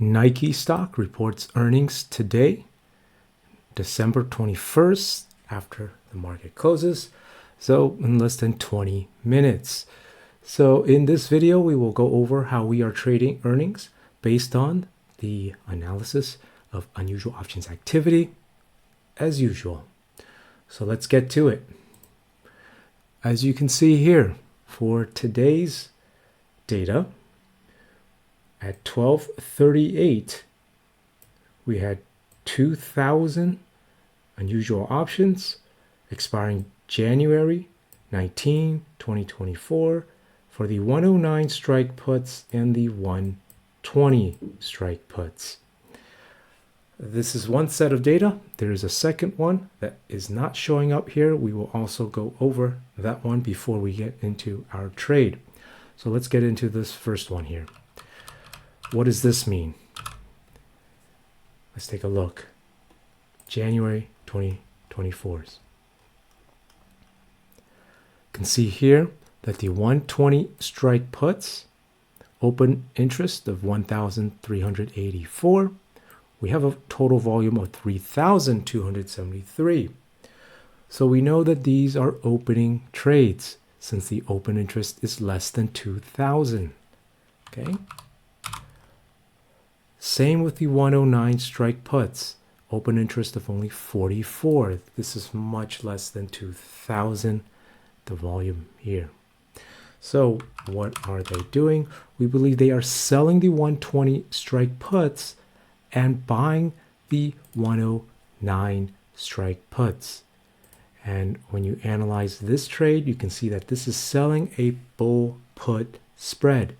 Nike stock reports earnings today, December 21st, after the market closes, so in less than 20 minutes. So in this video, we will go over how we are trading earnings based on the analysis of unusual options activity, as usual. So let's get to it. As you can see here, for today's data, at 12:38, we had 2,000 unusual options expiring January 19, 2024 for the 109 strike puts and the 120 strike puts. This is one set of data. There is a second one that is not showing up here. We will also go over that one before we get into our trade. So let's get into this first one here. What does this mean? Let's take a look. January 2024. You can see here that the 120 strike puts, open interest of 1,384. We have a total volume of 3,273. So we know that these are opening trades since the open interest is less than 2,000. Okay. Same with the 109 strike puts, open interest of only 44. This is much less than 2,000, the volume here. So what are they doing? We believe they are selling the 120 strike puts and buying the 109 strike puts. And when you analyze this trade, you can see that this is selling a bull put spread.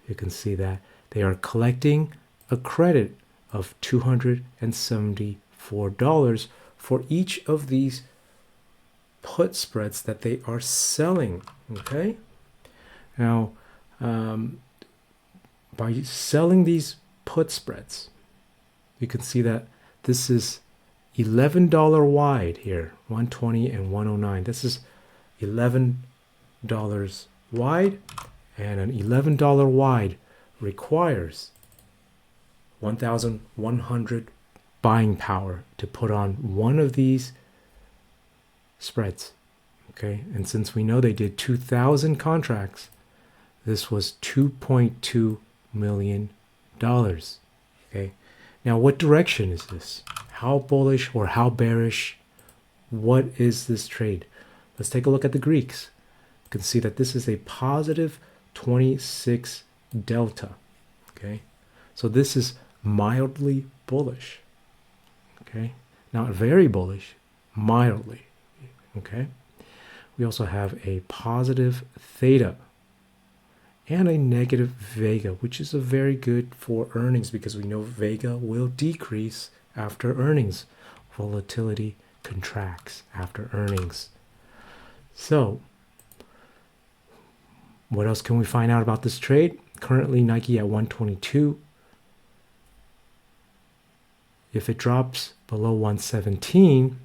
You can see that they are collecting a credit of $274 for each of these put spreads that they are selling. Okay. Now, by selling these put spreads, you can see that this is $11 wide here, 120 and 109. This is $11 wide, and an $11 wide requires 1,100 buying power to put on one of these spreads. Okay, and since we know they did 2,000 contracts, this was $2.2 million. Okay, now what direction is this? How bullish or how bearish? What is this trade? Let's take a look at the Greeks. You can see that this is a positive 26 delta. Okay, so this is mildly bullish. Okay, not very bullish, mildly. Okay, we also have a positive theta and a negative vega, which is a very good for earnings because we know vega will decrease after earnings. Volatility contracts after earnings. So what else can we find out about this trade? Currently Nike at 122. If it drops below 117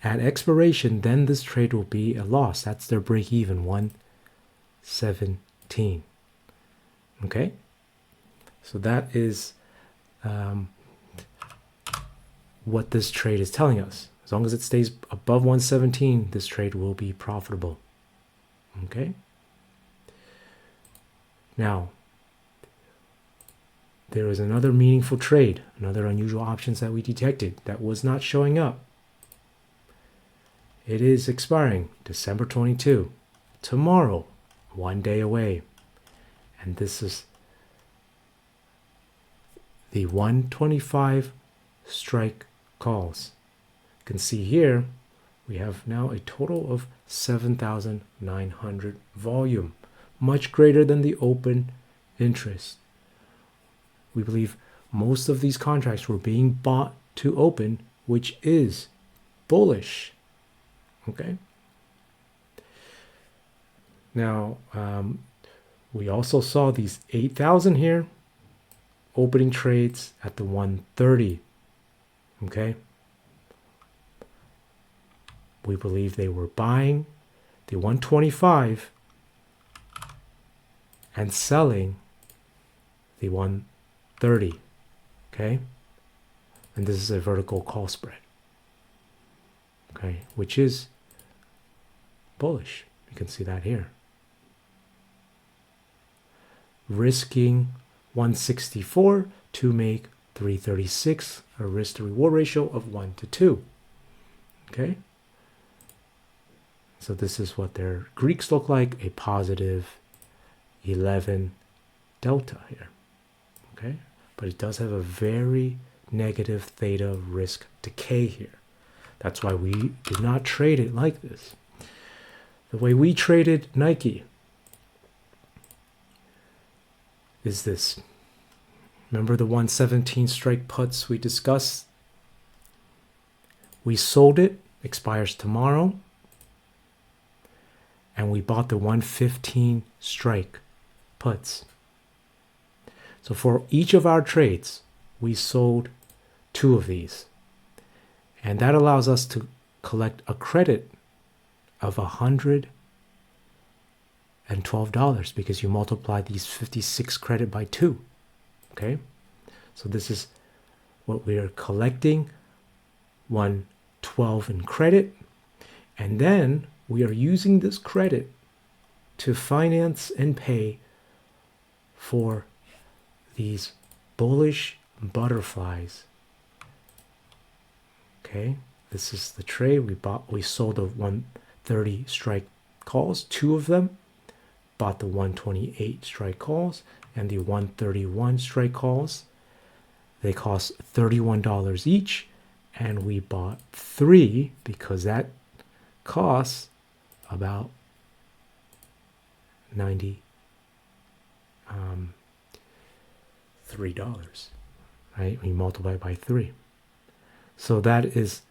at expiration, then this trade will be a loss. That's their break even, 117. Okay, so that is what this trade is telling us. As long as it stays above 117, this trade will be profitable. Okay, now there is another meaningful trade, another unusual options that we detected that was not showing up. It is expiring December 22, tomorrow, 1 day away. And this is the 125 strike calls. You can see here we have now a total of 7,900 volume, much greater than the open interest. We believe most of these contracts were being bought to open, which is bullish. Okay. Now, we also saw these 8,000 here, opening trades at the 130. Okay. We believe they were buying the 125 and selling the 30. Okay, and this is a vertical call spread. Okay, which is bullish. You can see that here. Risking 164 to make 336, a risk to reward ratio of 1 to 2. Okay, so this is what their Greeks look like, a positive 11 delta here. Okay, but it does have a very negative theta risk decay here. That's why we did not trade it like this. The way we traded Nike is this. Remember the 117 strike puts we discussed? We sold it, expires tomorrow, and we bought the 115 strike puts. So for each of our trades, we sold 2 of these. And that allows us to collect a credit of $112 because you multiply these 56 credit by 2. Okay, so this is what we are collecting, 112 in credit, and then we are using this credit to finance and pay for these bullish butterflies. Okay, this is the trade we sold the 130 strike calls, 2 of them, bought the 128 strike calls and the 131 strike calls. They cost $31 each, and we bought 3 because that costs about $93, right? We multiply by 3. So that is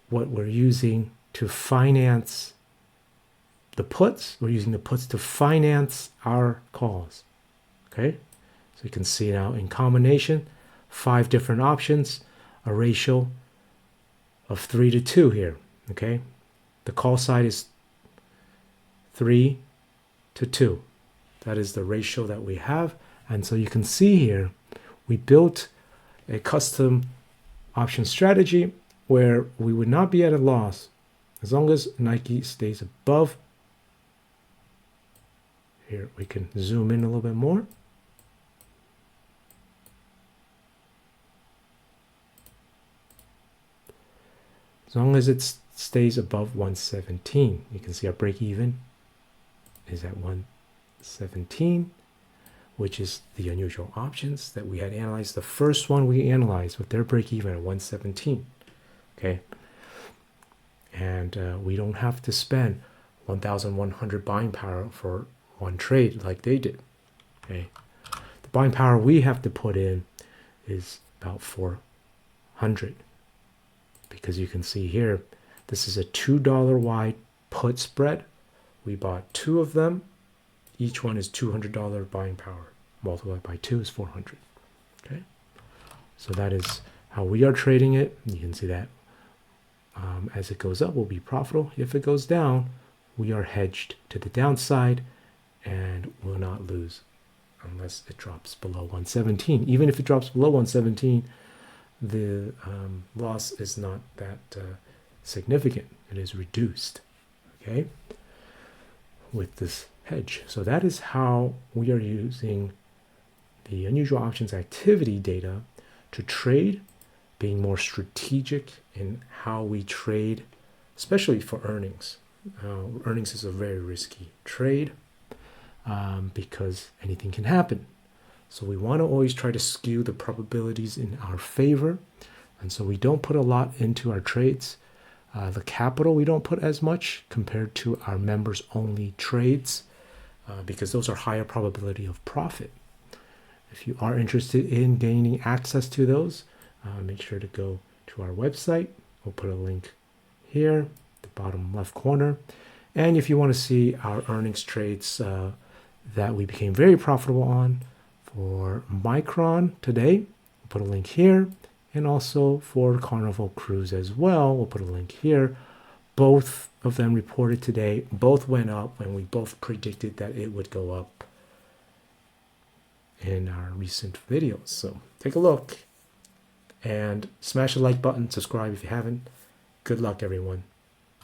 what we're using to finance the puts. We're using the puts to finance our calls. Okay, so you can see now in combination, 5 different options, a ratio of 3 to 2 here. Okay, the call side is 3 to 2. That is the ratio that we have. And so you can see here, we built a custom option strategy where we would not be at a loss as long as Nike stays above. Here we can zoom in a little bit more. As long as it stays above 117, you can see our break even is at 117, which is the unusual options that we had analyzed. The first one we analyzed with their break even at 117. Okay, and we don't have to spend 1,100 buying power for one trade like they did. Okay, the buying power we have to put in is about 400, because you can see here, this is a $2 wide put spread. We bought 2 of them. Each one is $200 buying power. Multiplied by 2 is 400. Okay, so that is how we are trading it. You can see that as it goes up, we'll be profitable. If it goes down, we are hedged to the downside and will not lose unless it drops below 117. Even if it drops below 117, the loss is not that significant. It is reduced, okay, with this hedge. So that is how we are using the unusual options activity data to trade, being more strategic in how we trade, especially for earnings. Earnings is a very risky trade because anything can happen. So we want to always try to skew the probabilities in our favor. And so we don't put a lot into our trades. The capital, we don't put as much compared to our members only trades because those are higher probability of profit. If you are interested in gaining access to those, make sure to go to our website. We'll put a link here, the bottom left corner. And if you want to see our earnings trades that we became very profitable on for Micron today, we'll put a link here. And also for Carnival Cruise as well, we'll put a link here. Both of them reported today. Both went up, and we both predicted that it would go up in our recent videos. So take a look and smash the like button, subscribe if you haven't. Good luck, everyone.